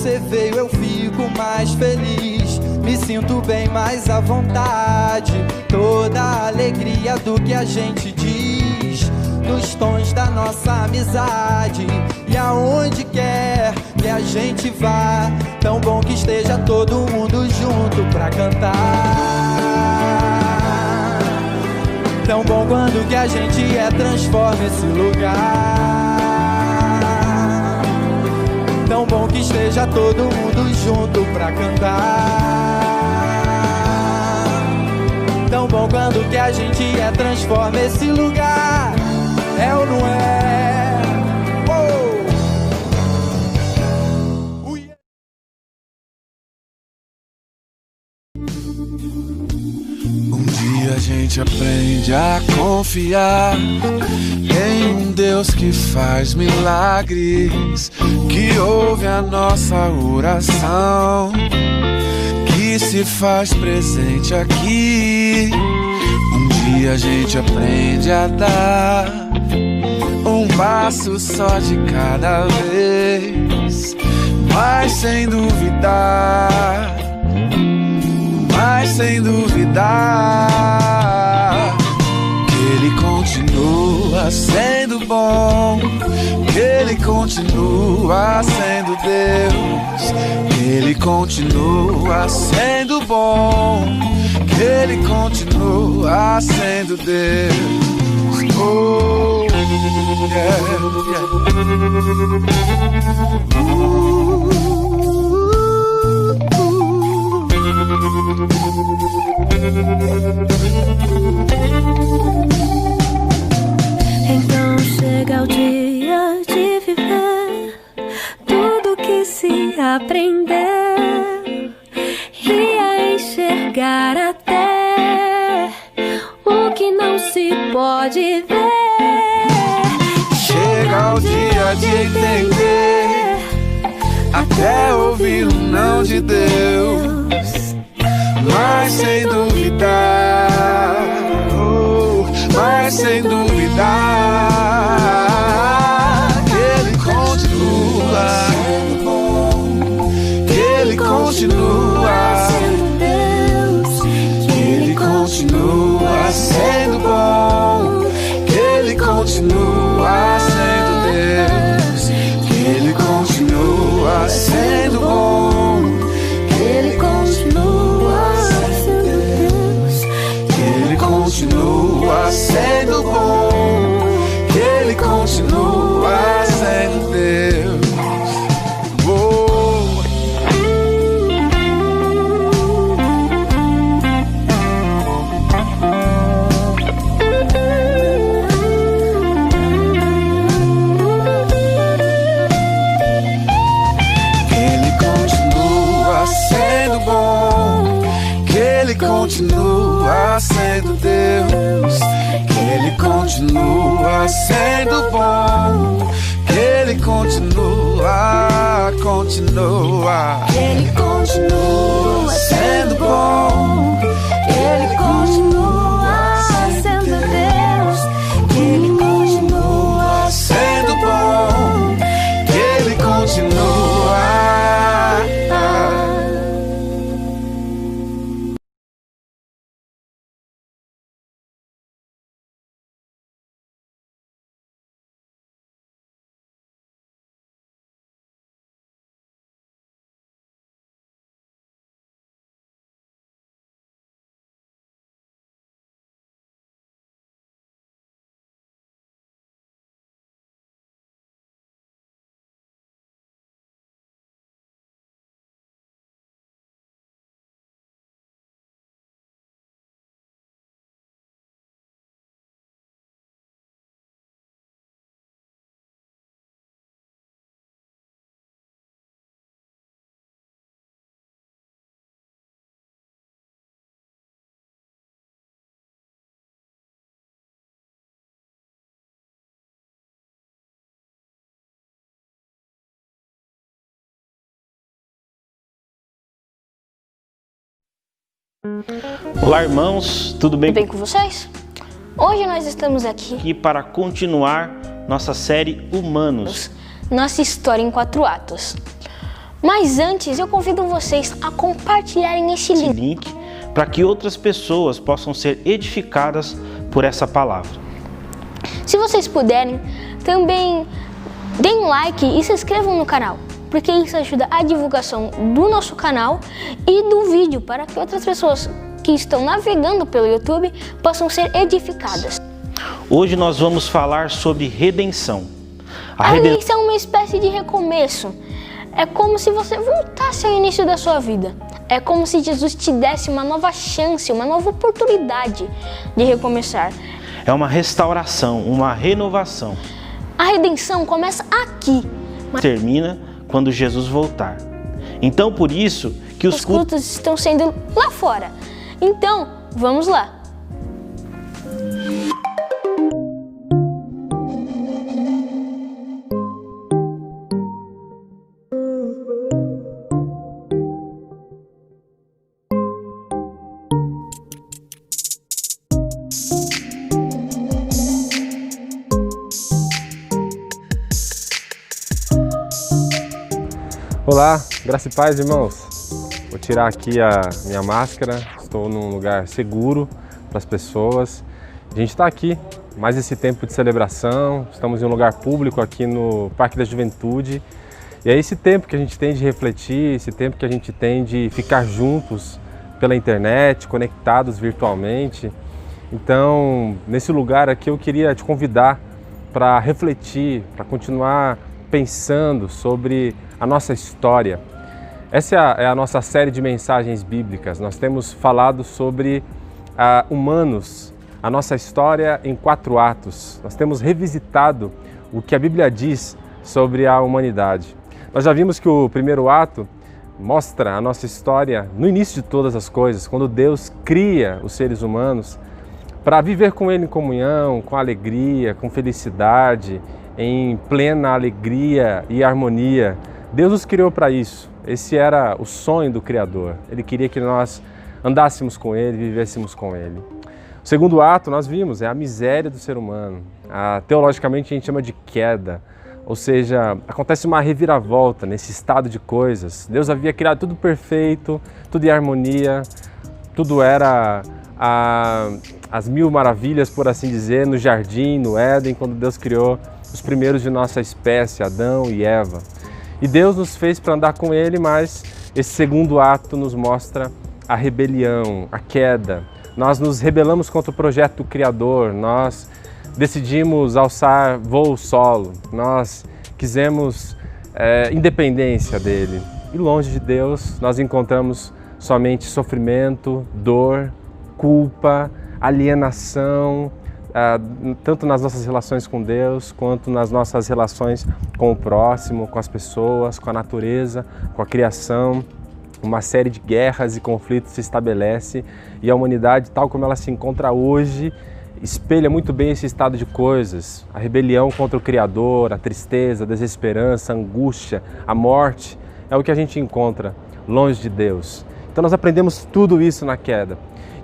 você veio eu fico mais feliz. Me sinto bem mais à vontade. Toda a alegria do que a gente diz nos tons da nossa amizade. E aonde quer que a gente vá, tão bom que esteja todo mundo junto pra cantar. Tão bom quando que a gente transforma esse lugar. Tão bom que esteja todo mundo junto pra cantar. Tão bom quando que a gente transforma esse lugar. É ou não é? Um dia a gente aprende a confiar em um Deus que faz milagres, que ouve a nossa oração, que se faz presente aqui. Um dia a gente aprende a dar um passo só de cada vez, mas sem duvidar, mas sem duvidar que Ele continua sendo bom, que Ele continua sendo Deus, que Ele continua sendo bom, que Ele continua sendo Deus. Oh, yeah, yeah. Então chega o dia de viver tudo que se aprender e a enxergar até o que não se pode ver. Chega o dia de entender, até ouvir o não de Deus, mas sem duvidar, oh, mas sem duvidar que Ele continua sendo bom, que Ele continua sendo Deus, que Ele continua sendo bom, que Ele continua sendo Deus, que Ele continua sendo bom, que Ele continua sendo Deus, que Ele continua sendo bom, que Ele continua sendo Deus. Continua sendo Deus, que Ele continua sendo bom, que Ele continua, que Ele continua sendo bom, que Ele continua sendo Deus, que Ele continua sendo bom, que Ele continua. Olá, irmãos, tudo bem? Tudo bem com vocês? Hoje nós estamos aqui para continuar nossa série Humanos. Nossa história em 4 atos. Mas antes, eu convido vocês a compartilharem esse link para que outras pessoas possam ser edificadas por essa palavra. Se vocês puderem, também deem um like e se inscrevam no canal, porque isso ajuda a divulgação do nosso canal e do vídeo para que outras pessoas que estão navegando pelo YouTube possam ser edificadas. Hoje nós vamos falar sobre redenção. A redenção é uma espécie de recomeço. É como se você voltasse ao início da sua vida. É como se Jesus te desse uma nova chance, uma nova oportunidade de recomeçar. É uma restauração, uma renovação. A redenção começa aqui, mas termina quando Jesus voltar. Então, por isso que os cultos estão sendo lá fora. Então, vamos lá. Olá, graça e paz, irmãos. Vou tirar aqui a minha máscara, estou num lugar seguro para as pessoas. A gente está aqui, mais esse tempo de celebração, estamos em um lugar público aqui no Parque da Juventude. E é esse tempo que a gente tem de refletir, esse tempo que a gente tem de ficar juntos pela internet, conectados virtualmente. Então, nesse lugar aqui eu queria te convidar para refletir, para continuar pensando sobre a nossa história. Essa é a nossa série de mensagens bíblicas. Nós temos falado sobre humanos, a nossa história em 4 atos. Nós temos revisitado o que a Bíblia diz sobre a humanidade. Nós já vimos que o primeiro ato mostra a nossa história no início de todas as coisas, quando Deus cria os seres humanos para viver com Ele em comunhão, com alegria, com felicidade, em plena alegria e harmonia. Deus nos criou para isso. Esse era o sonho do Criador. Ele queria que nós andássemos com Ele, vivêssemos com Ele. O segundo ato, nós vimos, é a miséria do ser humano. Teologicamente a gente chama de queda. Ou seja, acontece uma reviravolta nesse estado de coisas. Deus havia criado tudo perfeito, tudo em harmonia, tudo era as 1000 maravilhas, por assim dizer, no jardim, no Éden, quando Deus criou os primeiros de nossa espécie, Adão e Eva. E Deus nos fez para andar com Ele, mas esse segundo ato nos mostra a rebelião, a queda. Nós nos rebelamos contra o projeto do Criador, nós decidimos alçar voo solo, nós quisemos independência dEle. E longe de Deus nós encontramos somente sofrimento, dor, culpa, alienação, tanto nas nossas relações com Deus, quanto nas nossas relações com o próximo, com as pessoas, com a natureza, com a criação. Uma série de guerras e conflitos se estabelece e a humanidade, tal como ela se encontra hoje, espelha muito bem esse estado de coisas. A rebelião contra o Criador, a tristeza, a desesperança, a angústia, a morte, é o que a gente encontra longe de Deus. Então nós aprendemos tudo isso na queda.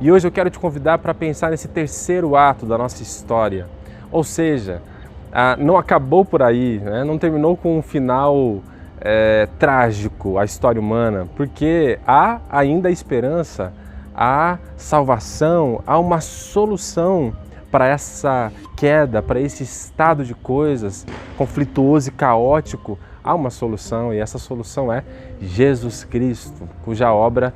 E hoje eu quero te convidar para pensar nesse terceiro ato da nossa história. Ou seja, não acabou por aí, né? Não terminou com um final trágico a história humana, porque há ainda esperança, há salvação, há uma solução para essa queda, para esse estado de coisas conflituoso e caótico. Há uma solução e essa solução é Jesus Cristo, cuja obra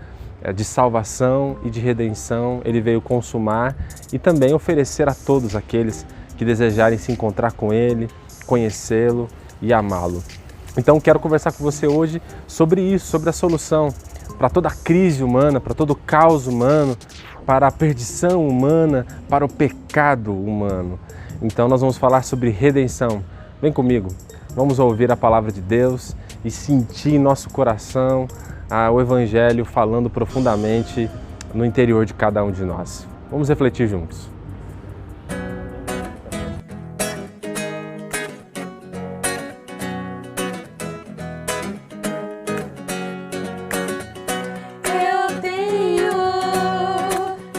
de salvação e de redenção Ele veio consumar e também oferecer a todos aqueles que desejarem se encontrar com Ele, conhecê-lo e amá-lo. Então quero conversar com você hoje sobre isso, sobre a solução para toda a crise humana, para todo o caos humano, para a perdição humana, para o pecado humano. Então nós vamos falar sobre redenção. Vem comigo, vamos ouvir a palavra de Deus e sentir em nosso coração o Evangelho falando profundamente no interior de cada um de nós. Vamos refletir juntos. Eu tenho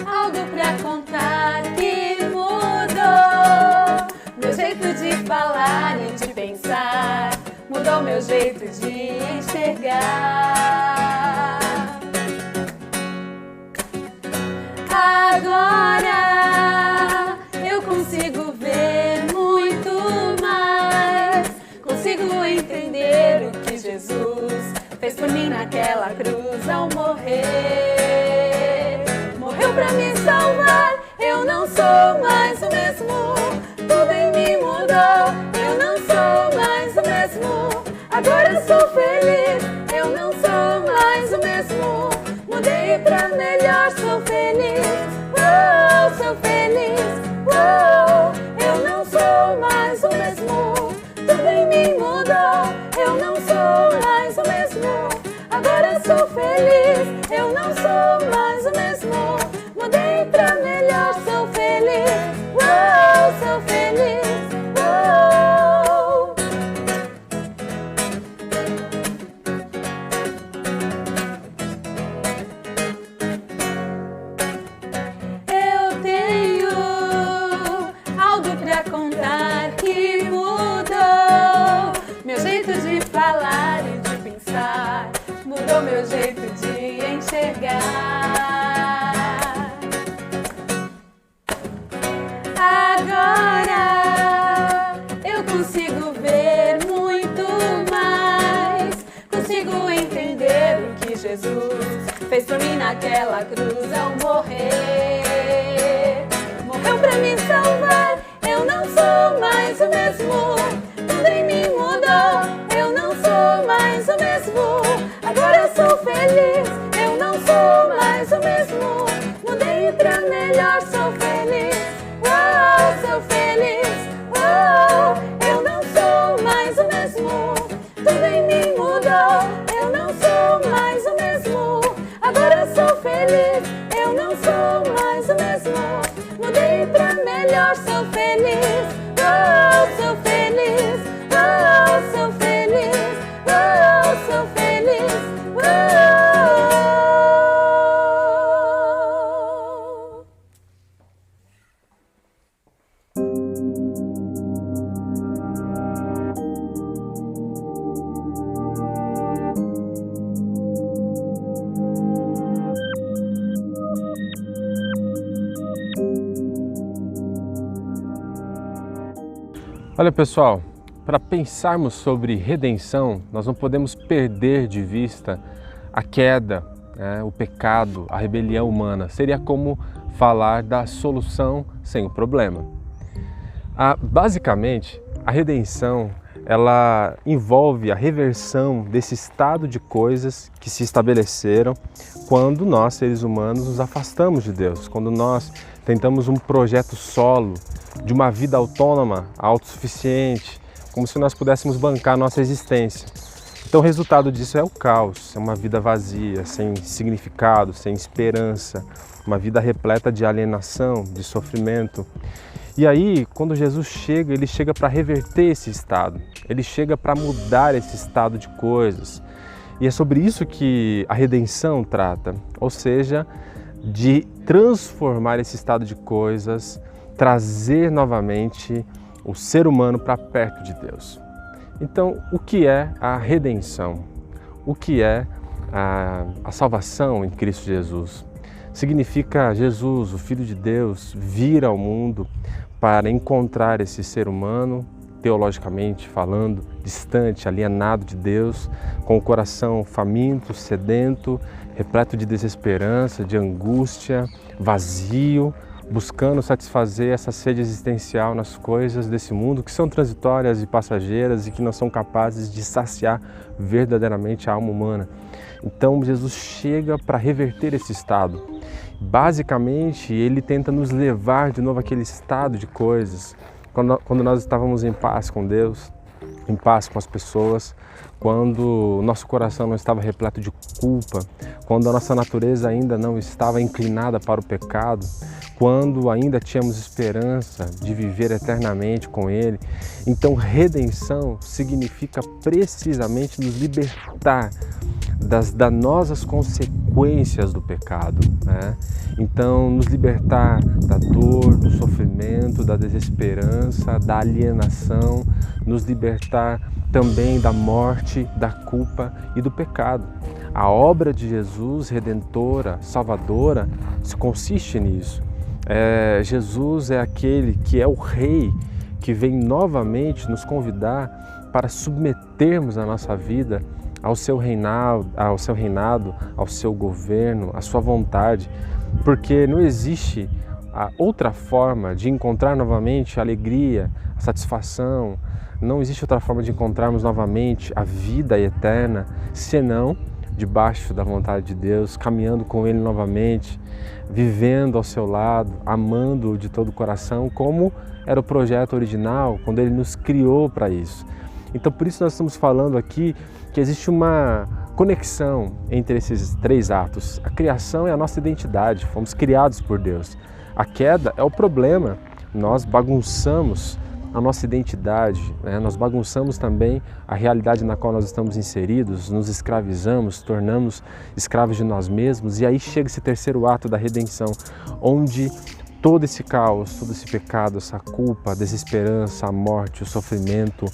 algo pra contar que mudou meu jeito de falar e de pensar. mudou meu jeito de enxergar. Agora eu consigo ver muito mais, consigo entender o que Jesus fez por mim naquela cruz ao morrer. Morreu pra me salvar, eu não sou mais o mesmo. Tudo em mim mudou, eu não sou mais o mesmo. Agora eu sou feliz, eu não sou mais o mesmo. Mudei pra melhor, sou feliz, sou feliz, eu não sou mais o mesmo. Tudo em mim mudou, eu não sou mais o mesmo. Agora eu sou feliz, eu não sou mais o mesmo. Mudei pra melhor, sou feliz, sou feliz, Eu tenho algo pra contar que mudou meu jeito de falar e de pensar, mudou meu jeito de enxergar. Agora eu consigo ver muito mais, consigo entender o que Jesus fez por mim naquela cruz ao morrer. Morreu pra me salvar, eu não sou mais o mesmo. Tudo em mim mudou, eu não sou mais o mesmo. Agora eu sou feliz, eu não sou mais o mesmo. Mudei pra melhor, sou feliz, sou feliz, eu não sou mais o mesmo. Tudo em mim mudou, eu não sou mais o mesmo. Agora eu sou feliz, eu não sou mais o mesmo. Mudei pra melhor, sou feliz, sou feliz, sou feliz, sou feliz, Olha pessoal, para pensarmos sobre redenção, nós não podemos perder de vista a queda, o pecado, a rebelião humana. Seria como falar da solução sem o problema. Basicamente, a redenção ela envolve a reversão desse estado de coisas que se estabeleceram quando nós, seres humanos, nos afastamos de Deus, quando nós tentamos um projeto solo, de uma vida autônoma, autossuficiente, como se nós pudéssemos bancar a nossa existência. Então o resultado disso é o caos, é uma vida vazia, sem significado, sem esperança, uma vida repleta de alienação, de sofrimento. E aí, quando Jesus chega, ele chega para reverter esse estado, ele chega para mudar esse estado de coisas. E é sobre isso que a redenção trata, ou seja, de transformar esse estado de coisas, trazer novamente o ser humano para perto de Deus. Então, o que é a redenção? O que é a salvação em Cristo Jesus? Significa Jesus, o Filho de Deus, vir ao mundo para encontrar esse ser humano, teologicamente falando, distante, alienado de Deus, com o coração faminto, sedento, repleto de desesperança, de angústia, vazio, buscando satisfazer essa sede existencial nas coisas desse mundo que são transitórias e passageiras e que não são capazes de saciar verdadeiramente a alma humana. Então Jesus chega para reverter esse estado. Basicamente, ele tenta nos levar de novo àquele estado de coisas, quando nós estávamos em paz com Deus, em paz com as pessoas, quando o nosso coração não estava repleto de culpa, quando a nossa natureza ainda não estava inclinada para o pecado, quando ainda tínhamos esperança de viver eternamente com Ele. Então, redenção significa precisamente nos libertar das danosas consequências do pecado, né? Então, nos libertar da dor, do sofrimento, da desesperança, da alienação, nos libertar também da morte, da culpa e do pecado. A obra de Jesus, redentora, salvadora, consiste nisso. Jesus é aquele que é o Rei, que vem novamente nos convidar para submetermos a nossa vida ao seu reinado, ao seu governo, à sua vontade, porque não existe outra forma de encontrar novamente a alegria, a satisfação, não existe outra forma de encontrarmos novamente a vida eterna, senão debaixo da vontade de Deus, caminhando com Ele novamente, vivendo ao seu lado, amando-o de todo o coração, como era o projeto original, quando Ele nos criou para isso. Então, por isso nós estamos falando aqui que existe uma conexão entre esses três atos. A criação é a nossa identidade, fomos criados por Deus. A queda é o problema, nós bagunçamos a nossa identidade, né? Nós bagunçamos também a realidade na qual nós estamos inseridos, nos escravizamos, tornamos escravos de nós mesmos, e aí chega esse terceiro ato da redenção, onde todo esse caos, todo esse pecado, essa culpa, a desesperança, a morte, o sofrimento,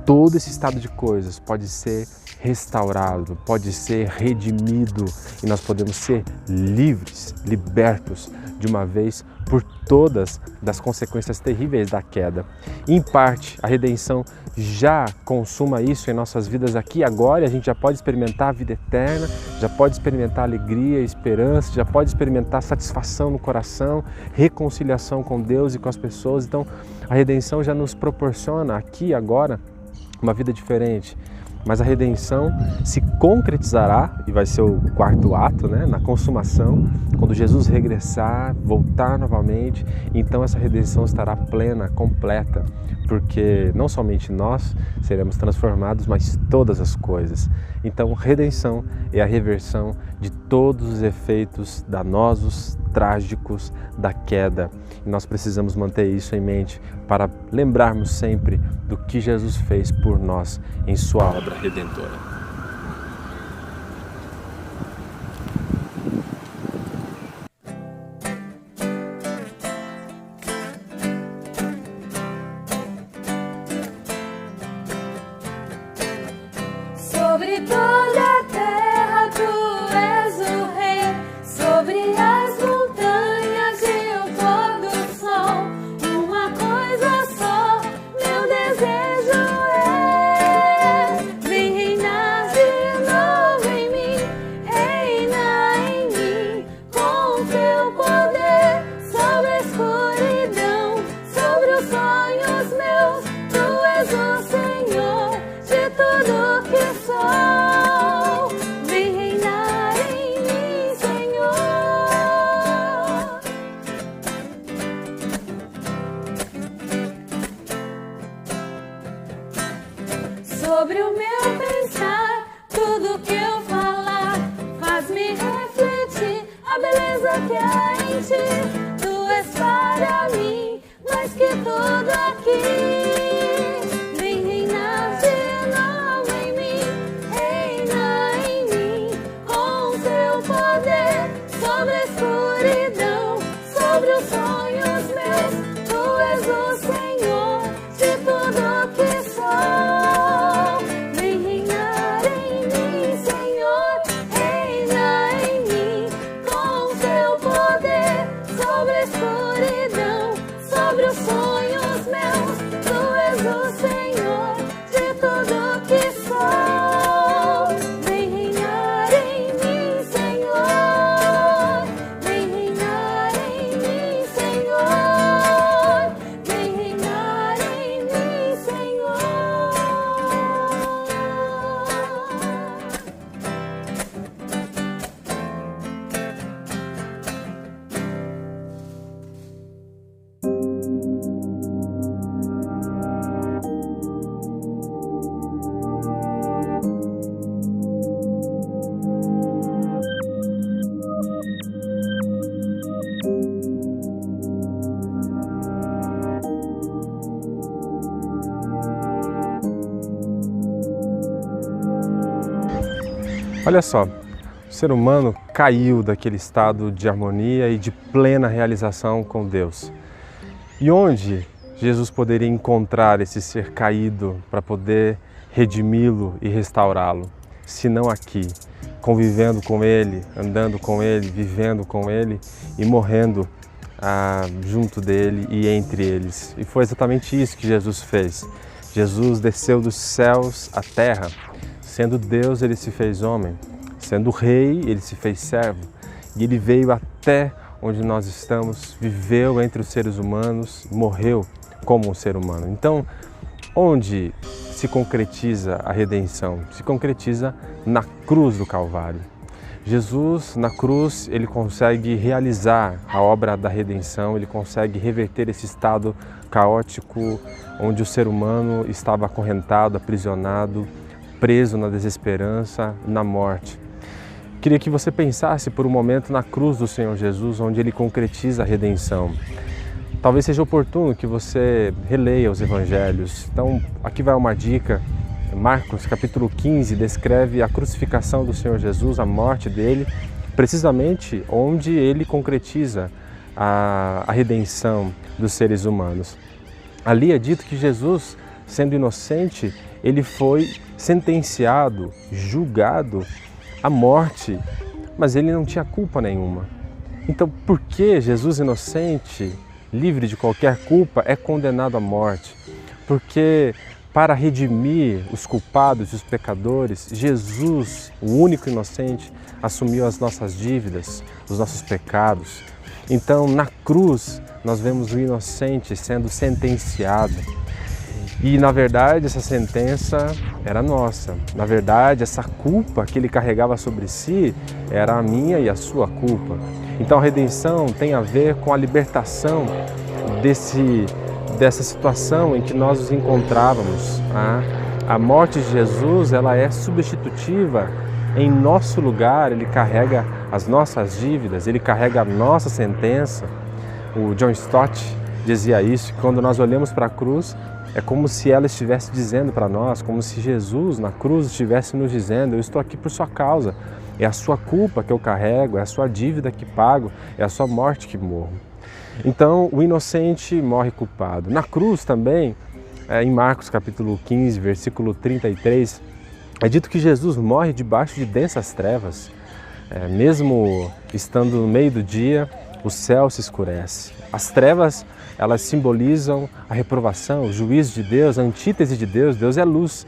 todo esse estado de coisas pode ser restaurado, pode ser redimido, e nós podemos ser livres, libertos de uma vez por todas das consequências terríveis da queda. Em parte, a redenção já consuma isso em nossas vidas aqui e agora, e a gente já pode experimentar a vida eterna, já pode experimentar alegria, esperança, já pode experimentar satisfação no coração, reconciliação com Deus e com as pessoas. Então, a redenção já nos proporciona aqui e agora uma vida diferente. Mas a redenção se concretizará, e vai ser o quarto ato, né, na consumação, quando Jesus regressar, voltar novamente. Então essa redenção estará plena, completa, porque não somente nós seremos transformados, mas todas as coisas. Então, redenção é a reversão de todos os efeitos danosos, trágicos da queda. E nós precisamos manter isso em mente para lembrarmos sempre do que Jesus fez por nós em sua obra redentora. Sobre toda a terra tu és o rei, sobre as montanhas e o pôr do sol. Uma coisa só, meu desejo é: vem reinar de novo em mim, reina em mim, com teu poder sobre a escuridão, sobre os sonhos meus. Tu és o Senhor de tudo que sou, vem reinar em mim, Senhor. Sobre o meu pensar, tudo que eu falar, faz-me refletir a beleza que há em ti. Tu és para mim mais que tudo aqui. Sobre Olha só, o ser humano caiu daquele estado de harmonia e de plena realização com Deus. E onde Jesus poderia encontrar esse ser caído para poder redimi-lo e restaurá-lo, se não aqui, convivendo com Ele, andando com Ele, vivendo com Ele e morrendo junto dele e entre eles. E foi exatamente isso que Jesus fez. Jesus desceu dos céus à terra. Sendo Deus, Ele se fez homem. Sendo Rei, Ele se fez servo. E Ele veio até onde nós estamos, viveu entre os seres humanos, morreu como um ser humano. Então, onde se concretiza a redenção? Se concretiza na cruz do Calvário. Jesus, na cruz, Ele consegue realizar a obra da redenção, Ele consegue reverter esse estado caótico onde o ser humano estava acorrentado, aprisionado, preso na desesperança, na morte. Queria que você pensasse por um momento na cruz do Senhor Jesus, onde Ele concretiza a redenção. Talvez seja oportuno que você releia os evangelhos. Então, aqui vai uma dica. Marcos, capítulo 15, descreve a crucificação do Senhor Jesus, a morte dele, precisamente onde ele concretiza a redenção dos seres humanos. Ali é dito que Jesus, sendo inocente, ele foi sentenciado, julgado à morte, mas ele não tinha culpa nenhuma. Então, por que Jesus inocente, livre de qualquer culpa, é condenado à morte? Porque para redimir os culpados e os pecadores, Jesus, o único inocente, assumiu as nossas dívidas, os nossos pecados. Então, na cruz, nós vemos o inocente sendo sentenciado. E, na verdade, essa sentença era nossa. Na verdade, essa culpa que ele carregava sobre si era a minha e a sua culpa. Então, a redenção tem a ver com a libertação dessa situação em que nós nos encontrávamos. A morte de Jesus, ela é substitutiva em nosso lugar, Ele carrega as nossas dívidas, Ele carrega a nossa sentença. O John Stott dizia isso, que quando nós olhamos para a cruz, é como se ela estivesse dizendo para nós, como se Jesus na cruz estivesse nos dizendo: eu estou aqui por sua causa, é a sua culpa que eu carrego, é a sua dívida que pago, é a sua morte que morro. Então, o inocente morre culpado. Na cruz também, em Marcos capítulo 15, versículo 33, é dito que Jesus morre debaixo de densas trevas. Mesmo estando no meio do dia, o céu se escurece. As trevas, elas simbolizam a reprovação, o juízo de Deus, a antítese de Deus. Deus é luz,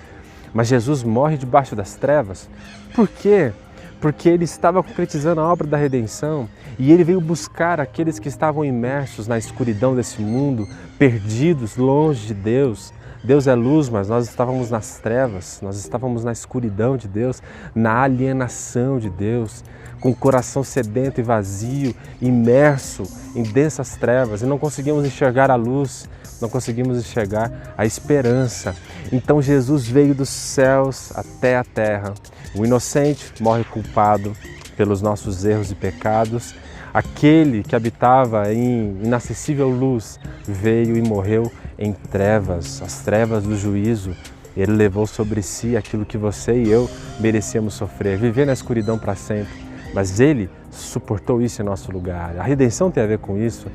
mas Jesus morre debaixo das trevas. Por quê? Porque Ele estava concretizando a obra da redenção e Ele veio buscar aqueles que estavam imersos na escuridão desse mundo, perdidos, longe de Deus. Deus é luz, mas nós estávamos nas trevas, nós estávamos na escuridão de Deus, na alienação de Deus, com o coração sedento e vazio, imerso em densas trevas, e não conseguimos enxergar a luz, não conseguimos enxergar a esperança. Então Jesus veio dos céus até a terra. O inocente morre culpado pelos nossos erros e pecados. Aquele que habitava em inacessível luz veio e morreu em trevas, as trevas do juízo. Ele levou sobre si aquilo que você e eu merecíamos sofrer, viver na escuridão para sempre. Mas Ele suportou isso em nosso lugar. A redenção tem a ver com isso,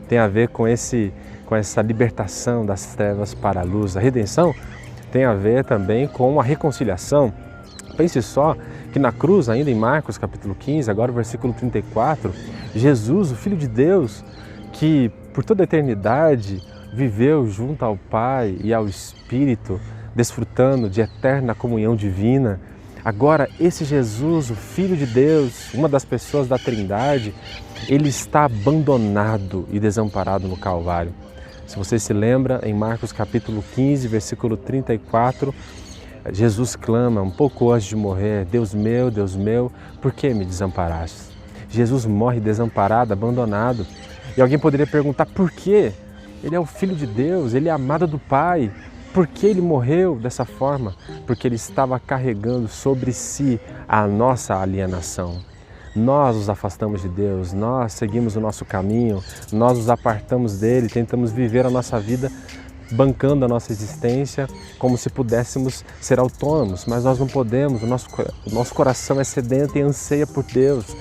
tem a ver com essa libertação das trevas para a luz. A redenção tem a ver também com a reconciliação. Pense só que na cruz, ainda em Marcos capítulo 15, agora o versículo 34, Jesus, o Filho de Deus, que por toda a eternidade viveu junto ao Pai e ao Espírito, desfrutando de eterna comunhão divina, agora esse Jesus, o Filho de Deus, uma das pessoas da Trindade, Ele está abandonado e desamparado no Calvário. Se você se lembra, em Marcos capítulo 15, versículo 34, Jesus clama um pouco antes de morrer: Deus meu, por que me desamparaste? Jesus morre desamparado, abandonado. E alguém poderia perguntar por quê? Ele é o Filho de Deus, Ele é amado do Pai. Por que Ele morreu dessa forma? Porque Ele estava carregando sobre si a nossa alienação. Nós nos afastamos de Deus, nós seguimos o nosso caminho, nós nos apartamos dEle, tentamos viver a nossa vida bancando a nossa existência como se pudéssemos ser autônomos, mas nós não podemos, o nosso coração é sedento e anseia por Deus.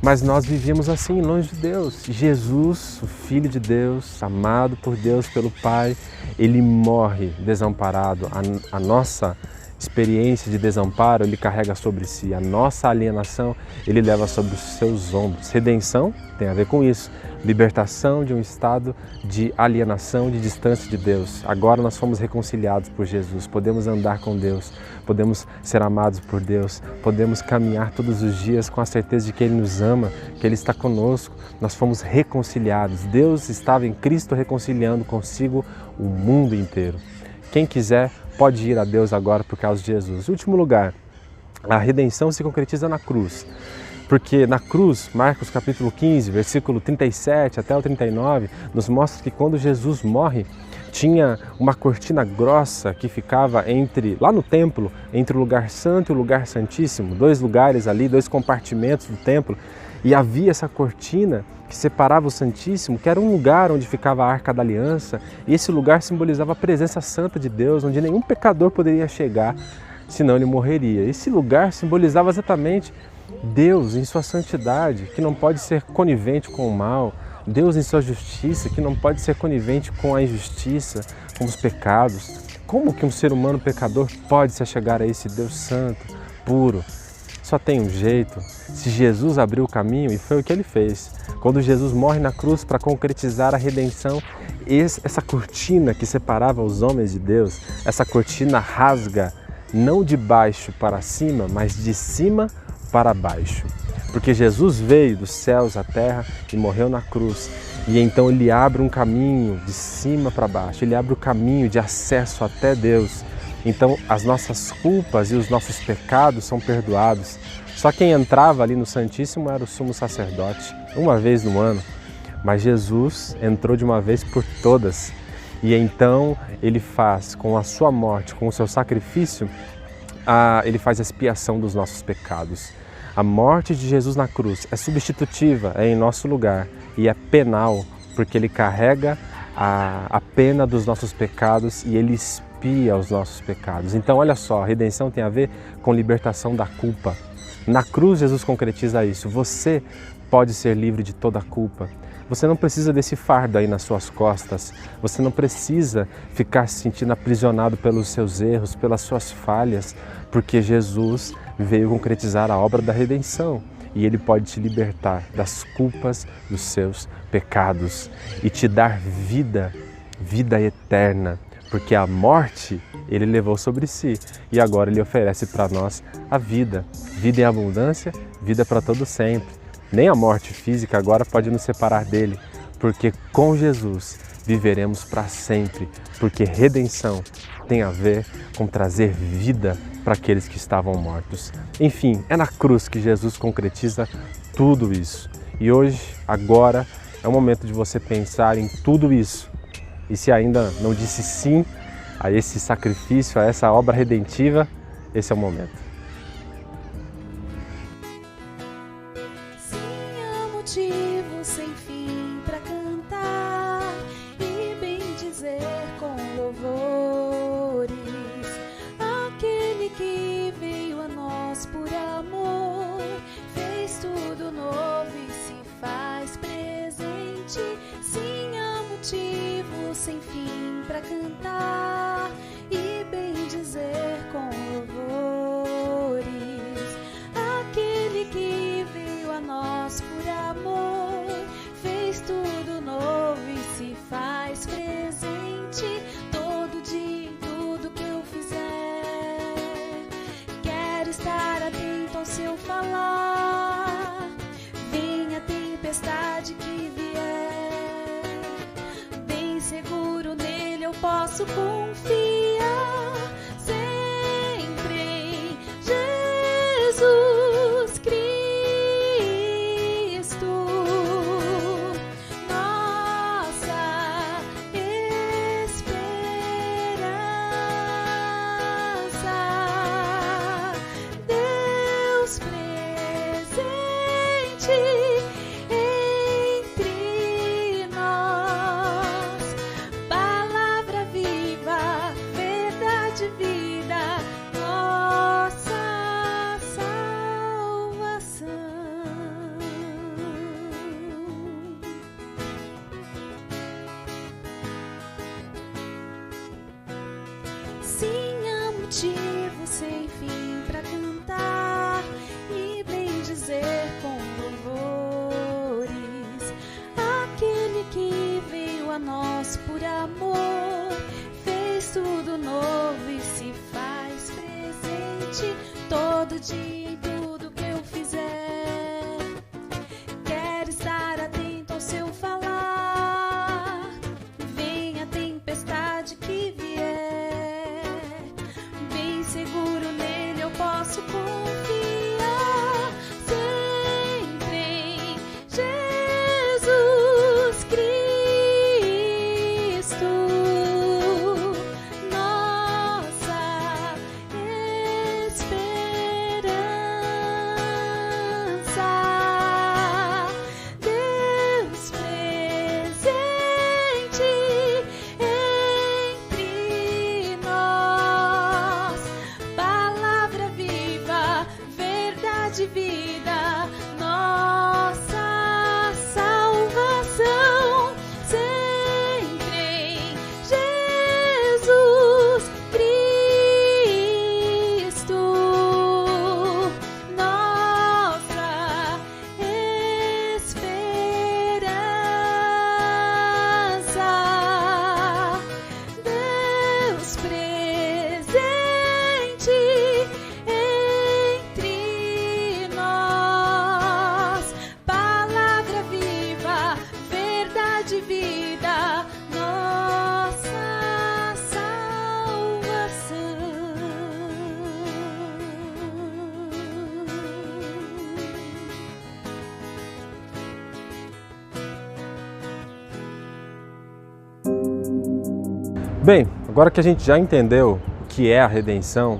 Mas nós vivíamos assim, longe de Deus. Jesus, o Filho de Deus, amado por Deus, pelo Pai, Ele morre desamparado. A nossa experiência de desamparo, Ele carrega sobre si. A nossa alienação, Ele leva sobre os seus ombros. Redenção tem a ver com isso. Libertação de um estado de alienação, de distância de Deus. Agora nós fomos reconciliados por Jesus, podemos andar com Deus, podemos ser amados por Deus, podemos caminhar todos os dias com a certeza de que Ele nos ama, que Ele está conosco. Nós fomos reconciliados. Deus estava em Cristo reconciliando consigo o mundo inteiro. Quem quiser pode ir a Deus agora por causa de Jesus. Em último lugar, a redenção se concretiza na cruz. Porque na cruz, Marcos capítulo 15, versículo 37 até o 39, nos mostra que quando Jesus morre, tinha uma cortina grossa que ficava lá no templo, entre o lugar santo e o lugar santíssimo, 2 lugares ali, 2 compartimentos do templo, e havia essa cortina que separava o Santíssimo, que era um lugar onde ficava a Arca da Aliança, e esse lugar simbolizava a presença santa de Deus, onde nenhum pecador poderia chegar, senão ele morreria. Esse lugar simbolizava exatamente Deus em sua santidade, que não pode ser conivente com o mal, Deus em sua justiça, que não pode ser conivente com a injustiça, com os pecados. Como que um ser humano pecador pode se achegar a esse Deus santo, puro? Só tem um jeito. Se Jesus abriu o caminho, e foi o que Ele fez. Quando Jesus morre na cruz para concretizar a redenção, essa cortina que separava os homens de Deus, essa cortina rasga não de baixo para cima, mas de cima para baixo. Porque Jesus veio dos céus à terra e morreu na cruz. E então Ele abre um caminho de cima para baixo, Ele abre o caminho de acesso até Deus. Então as nossas culpas e os nossos pecados são perdoados. Só quem entrava ali no Santíssimo era o sumo sacerdote, uma vez no ano. Mas Jesus entrou de uma vez por todas. E então Ele faz, com a sua morte, com o seu sacrifício, Ele faz a expiação dos nossos pecados. A morte de Jesus na cruz é substitutiva, é em nosso lugar e é penal, porque Ele carrega a pena dos nossos pecados e Ele expia os nossos pecados. Então olha só, a redenção tem a ver com libertação da culpa. Na cruz Jesus concretiza isso. Você pode ser livre de toda a culpa. Você não precisa desse fardo aí nas suas costas. Você não precisa ficar se sentindo aprisionado pelos seus erros, pelas suas falhas, porque Jesus veio concretizar a obra da redenção e Ele pode te libertar das culpas dos seus pecados e te dar vida, vida eterna, porque a morte Ele levou sobre si e agora Ele oferece para nós a vida, vida em abundância, vida para todo sempre. Nem a morte física agora pode nos separar dele, porque com Jesus viveremos para sempre, porque redenção tem a ver com trazer vida para aqueles que estavam mortos. Enfim, é na cruz que Jesus concretiza tudo isso. E hoje, agora, é o momento de você pensar em tudo isso. E se ainda não disse sim a esse sacrifício, a essa obra redentiva, esse é o momento. Motivo sem fim pra cantar e bem dizer com louvores aquele que veio a nós por amor, fez tudo novo e se faz presente. Sim, há motivo sem fim pra cantar e bem dizer com louvores aquele que veio a nós por amor, fez tudo novo e se faz presente. Todo dia, em tudo que eu fizer, quero estar atento ao seu falar. Venha a tempestade que vier, bem seguro nele eu posso confiar. Sempre em Jesus Cristo. motivo sem fim pra cantar e bem dizer com louvores. Aquele que veio a nós por amor, fez tudo novo e se faz presente todo dia em tudo que eu fizer. Quero estar atento ao seu falar, venha a tempestade que vier, bem seguro nele eu posso confiar, sempre em Jesus Cristo, nossa esperança. Deus presente entre nós, palavra viva, verdade e vida, nossa salvação, sempre em Jesus Cristo, nossa esperança. Deus presente entre nós, palavra viva, verdade e vida, nossa salvação. Bem, agora que a gente já entendeu o que é a redenção,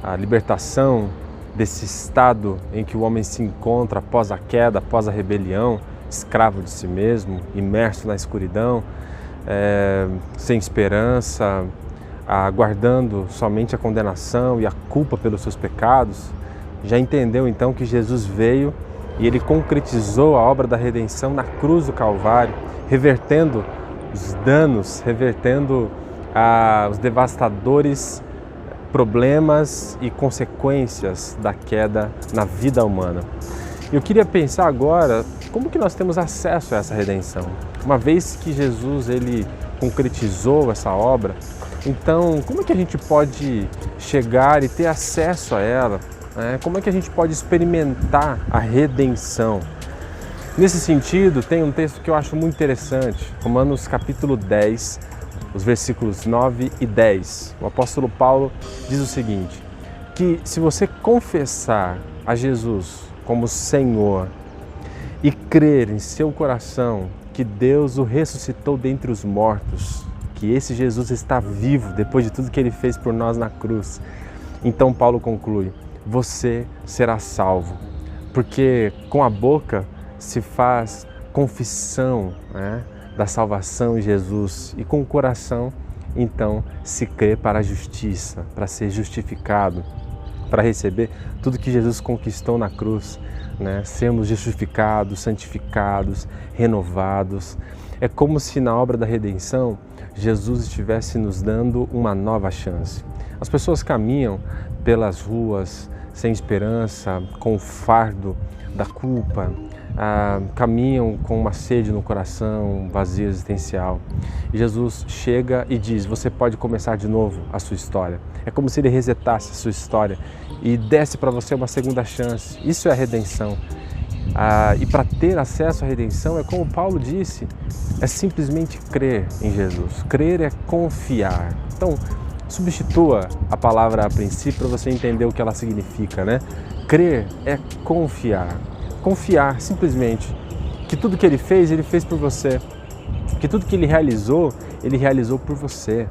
a libertação desse estado em que o homem se encontra após a queda, após a rebelião, escravo de si mesmo, imerso na escuridão, sem esperança, aguardando somente a condenação e a culpa pelos seus pecados, já entendeu então que Jesus veio e ele concretizou a obra da redenção na cruz do Calvário, revertendo os danos, revertendo os devastadores problemas e consequências da queda na vida humana. Eu queria pensar agora como que nós temos acesso a essa redenção. Uma vez que Jesus ele concretizou essa obra, então como é que a gente pode chegar e ter acesso a ela? Como é que a gente pode experimentar a redenção? Nesse sentido, tem um texto que eu acho muito interessante, Romanos capítulo 10, os versículos 9 e 10. O apóstolo Paulo diz o seguinte, que se você confessar a Jesus como Senhor e crer em seu coração que Deus o ressuscitou dentre os mortos, que esse Jesus está vivo depois de tudo que ele fez por nós na cruz, então Paulo conclui, você será salvo, porque com a boca se faz confissão da salvação em Jesus e com o coração então se crê para a justiça, para ser justificado, para receber tudo que Jesus conquistou na cruz, sermos justificados, santificados, renovados. É como se na obra da redenção Jesus estivesse nos dando uma nova chance. As pessoas caminham pelas ruas sem esperança, com o fardo da culpa, caminham com uma sede no coração, um vazio existencial. E Jesus chega e diz, você pode começar de novo a sua história. É como se ele resetasse a sua história e desse para você uma segunda chance. Isso é a redenção. E para ter acesso à redenção, é como Paulo disse, é simplesmente crer em Jesus. Crer é confiar. Então, substitua a palavra a princípio para você entender o que ela significa, Crer é confiar. Confiar simplesmente que tudo que ele fez por você, que tudo que ele realizou por você,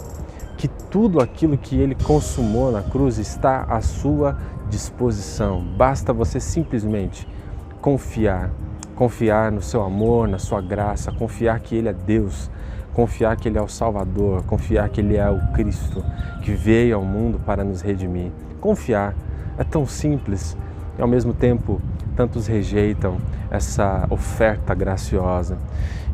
que tudo aquilo que ele consumou na cruz está à sua disposição. Basta você simplesmente confiar no seu amor, na sua graça, confiar que ele é Deus, confiar que ele é o Salvador, confiar que ele é o Cristo que veio ao mundo para nos redimir. Confiar é tão simples e ao mesmo tempo tantos rejeitam essa oferta graciosa.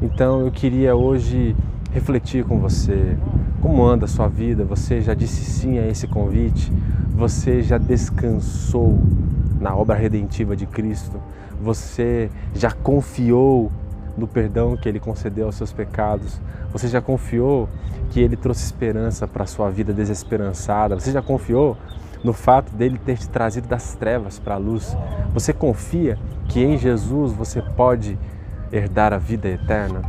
Então eu queria hoje refletir com você, Como anda a sua vida? Você já disse sim a esse convite? Você já descansou na obra redentiva de Cristo? Você já confiou no perdão que Ele concedeu aos seus pecados? Você já confiou que Ele trouxe esperança para a sua vida desesperançada? Você já confiou no fato dele ter te trazido das trevas para a luz? Você confia que em Jesus você pode herdar a vida eterna?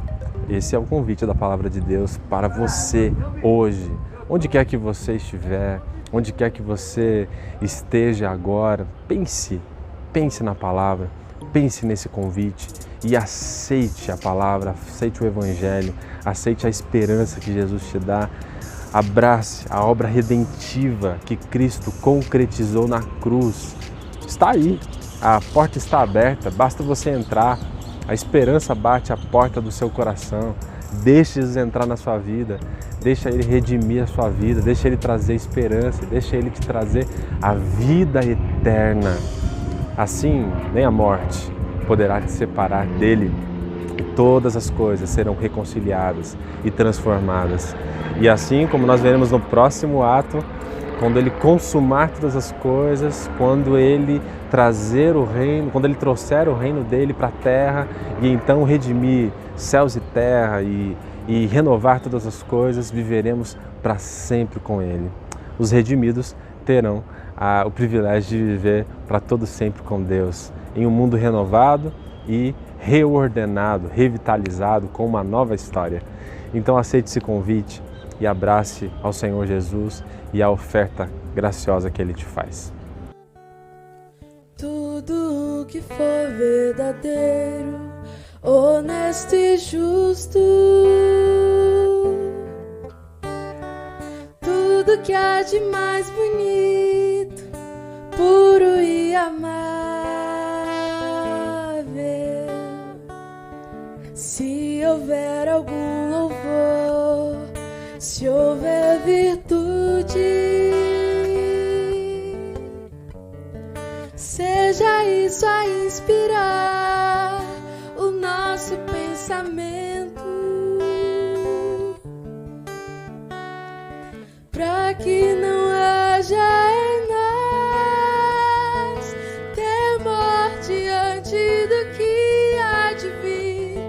Esse é o convite da Palavra de Deus para você hoje. Onde quer que você estiver, onde quer que você esteja agora, pense na Palavra, pense nesse convite e aceite a Palavra, aceite o Evangelho, aceite a esperança que Jesus te dá. Abrace a obra redentiva que Cristo concretizou na cruz. Está aí, a porta está aberta, basta você entrar. A esperança bate à porta do seu coração. Deixe Jesus entrar na sua vida, deixa Ele redimir a sua vida, deixa Ele trazer esperança, deixa Ele te trazer a vida eterna. Assim, nem a morte poderá te separar dEle. E todas as coisas serão reconciliadas e transformadas. E assim como nós veremos no próximo ato, quando Ele consumar todas as coisas, quando Ele trazer o reino, quando Ele trouxer o reino dEle para a terra e então redimir céus e terra e renovar todas as coisas, viveremos para sempre com Ele. Os redimidos terão o privilégio de viver para todo sempre com Deus, em um mundo renovado e reordenado, revitalizado, com uma nova história. Então aceite esse convite e abrace ao Senhor Jesus e a oferta graciosa que Ele te faz. Tudo que for verdadeiro, honesto e justo, tudo que há de mais bonito, puro e amável, se houver algum louvor, se houver virtude, seja isso a inspirar o nosso pensamento, para que não haja em nós temor diante do que há de vir.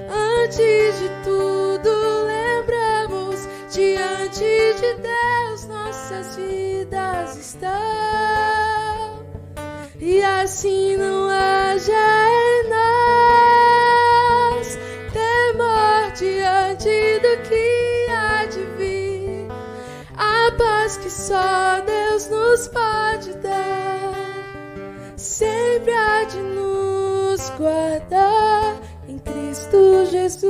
Antes de tudo, lembramos, diante de Deus nossas vidas estão. E assim não haja em nós temor diante do que há de vir. A paz que só Deus nos pode dar sempre há de nos guardar em Cristo Jesus.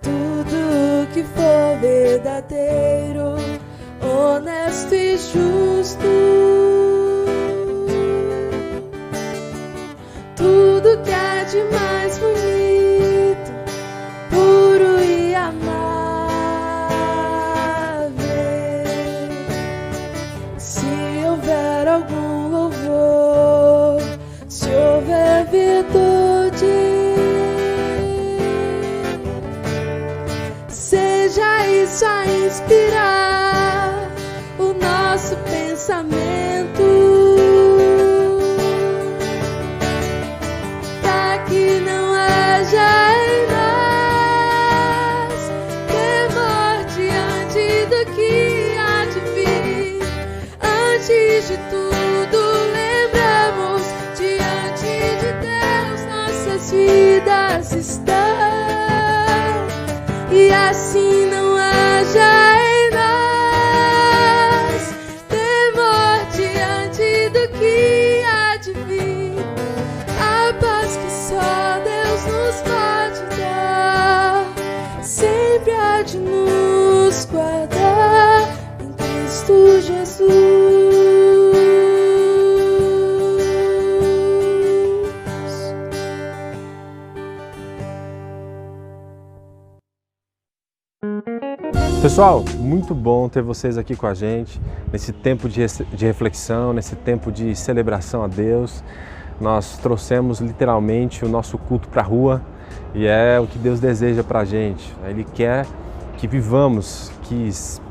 Tudo que for verdadeiro, honesto e justo, tudo que há de mais bonito, puro e amável, se houver algum louvor, se houver virtude, seja isso a inspirar o nosso pensamento, para que não haja em nós temor diante do que há de vir. Antes de tudo, lembramos, diante de Deus nossas vidas estão. E assim não haja em nós temor diante do que há de vir. A paz que só Deus nos pode dar sempre há de nos guardar em Cristo Jesus. Pessoal, muito bom ter vocês aqui com a gente nesse tempo de reflexão, nesse tempo de celebração a Deus. Nós trouxemos literalmente o nosso culto para a rua E é o que Deus deseja para a gente. Ele quer que vivamos, que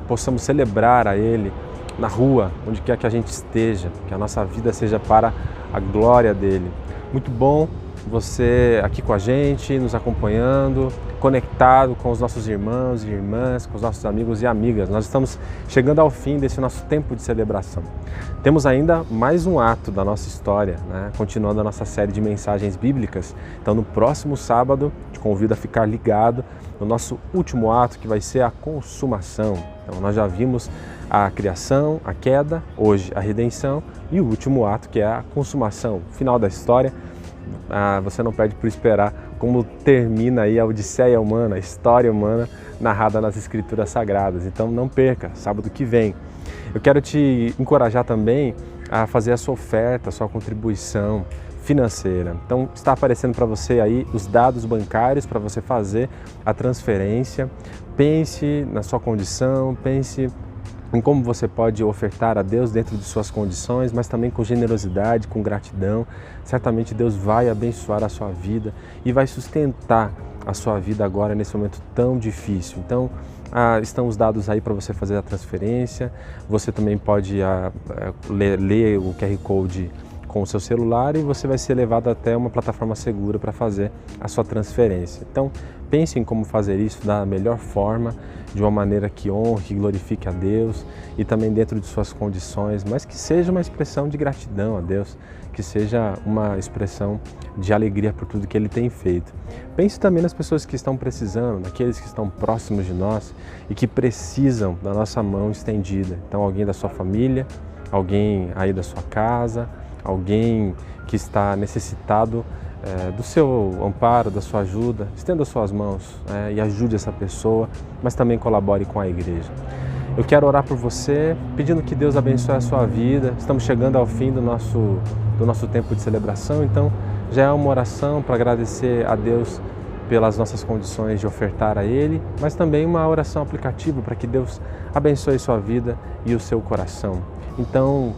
possamos celebrar a Ele na rua, onde quer que a gente esteja, que a nossa vida seja para a glória dEle. Muito bom você aqui com a gente, nos acompanhando, conectado com os nossos irmãos e irmãs, com os nossos amigos e amigas. Nós estamos chegando ao fim desse nosso tempo de celebração. Temos ainda mais um ato da nossa história, né? Continuando a nossa série de mensagens bíblicas. Então, no próximo sábado, te convido a ficar ligado no nosso último ato, que vai ser a consumação. Então, nós já vimos a criação, a queda, hoje a redenção e o último ato, que é a consumação, o final da história. Você não perde por esperar como termina aí a Odisseia humana, a história humana narrada nas Escrituras Sagradas. Então não perca, sábado que vem. Eu quero te encorajar também a fazer a sua oferta, a sua contribuição financeira. Então está aparecendo para você aí os dados bancários para você fazer a transferência. Pense na sua condição, pense em como você pode ofertar a Deus dentro de suas condições, mas também com generosidade, com gratidão. Certamente Deus vai abençoar a sua vida e vai sustentar a sua vida agora nesse momento tão difícil. Então, estão os dados aí para você fazer a transferência. Você também pode ler o QR Code com o seu celular e você vai ser levado até uma plataforma segura para fazer a sua transferência. Então, pense em como fazer isso da melhor forma, de uma maneira que honre e glorifique a Deus e também dentro de suas condições, mas que seja uma expressão de gratidão a Deus, que seja uma expressão de alegria por tudo que Ele tem feito. Pense também nas pessoas que estão precisando, naqueles que estão próximos de nós e que precisam da nossa mão estendida. Então, alguém da sua família, alguém aí da sua casa, alguém que está necessitado do seu amparo, da sua ajuda, estenda suas mãos e ajude essa pessoa, mas também colabore com a igreja. Eu quero orar por você, pedindo que Deus abençoe a sua vida. Estamos chegando ao fim do nosso tempo de celebração, então já é uma oração para agradecer a Deus pelas nossas condições de ofertar a Ele, mas também uma oração aplicativa para que Deus abençoe sua vida e o seu coração. Então,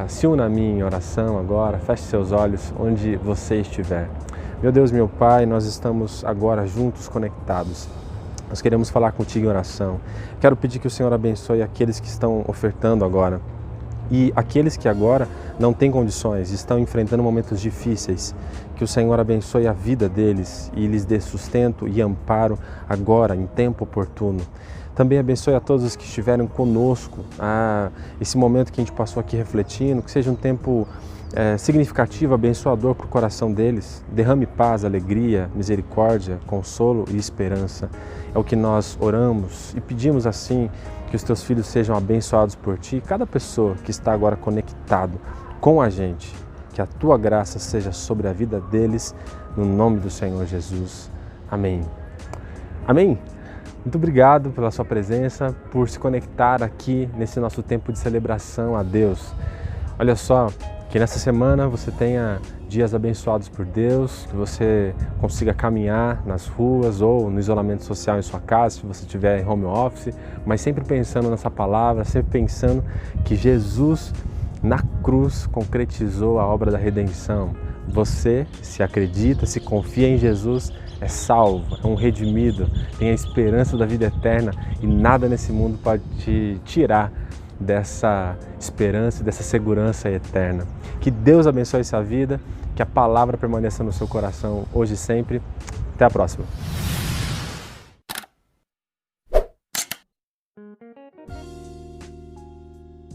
se una a mim em oração agora, feche seus olhos onde você estiver. Meu Deus, meu Pai, nós estamos agora juntos, conectados. Nós queremos falar contigo em oração. Quero pedir que o Senhor abençoe aqueles que estão ofertando agora. E aqueles que agora não têm condições, estão enfrentando momentos difíceis, que o Senhor abençoe a vida deles e lhes dê sustento e amparo agora, em tempo oportuno. Também abençoe a todos os que estiveram conosco, esse momento que a gente passou aqui refletindo, que seja um tempo significativo, abençoador para o coração deles. Derrame paz, alegria, misericórdia, consolo e esperança. É o que nós oramos e pedimos assim, que os teus filhos sejam abençoados por ti, cada pessoa que está agora conectado com a gente, que a tua graça seja sobre a vida deles, no nome do Senhor Jesus. Amém. Amém. Muito obrigado pela sua presença, por se conectar aqui nesse nosso tempo de celebração a Deus. Olha só, que nessa semana você tenha dias abençoados por Deus, que você consiga caminhar nas ruas ou no isolamento social em sua casa, se você estiver em home office, mas sempre pensando nessa palavra, sempre pensando que Jesus na cruz concretizou a obra da redenção. Você, se acredita, se confia em Jesus, é salvo, é um redimido, tem a esperança da vida eterna e nada nesse mundo pode te tirar dessa esperança e dessa segurança eterna. Que Deus abençoe essa vida, que a palavra permaneça no seu coração hoje e sempre. Até a próxima.